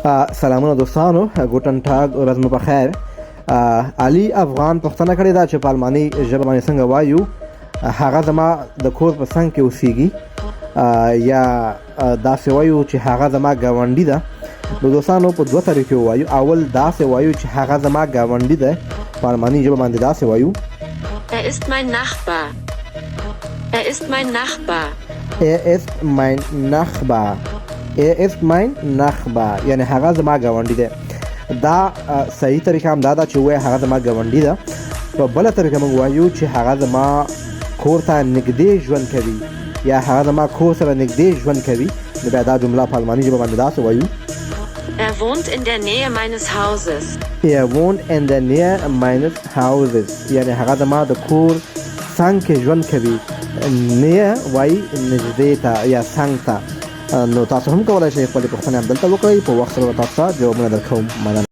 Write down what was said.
سلامونه دوستانو، ګوټن ټاګ، ورځ مو بخیر. علي افغان پوښتنه کړې ده چې په الماني ژبه باندې څنګه وایو هغه زما د کور په څنګ کې اوسیږي، یا داسې وایو چې هغه زما ګاونډي ده. نو دوستانو په دوه طریقې وایو. اول داسې وایو چې هغه زما ګاونډي ده، په الماني ژبه باندې داسې وایو Er ist mein Nachbar. Er ist mein Nachbar. Er ist mein Nachbar. Er ist mein Nachbar، یعنی هغه زما ګاونډي ده. دا صحیح طریقه هم دا ده چې وایي هغه زما ګاونډي ده. په بله طریقه موږ وایو چې هغه زما کور ته نږدې ژوند کوي، یا هغه زما کور سره نږدې ژوند کوي. نو بیا دا جمله په الماني ژبه باندې داسې وایو Er wohnt in der Nähe meines Hauses. Er wohnt in der Nähe meines Hauses، یعنی هغه زما د کور څنګ کې ژوند کوي. نیه وایي نږدې ته یا څنګ ته. نو تاسو هم کولی شئ خپلې پوښتنې همدلته وکړئ، په وخت سره به تاسو ته جوابونه درکوم. مننه.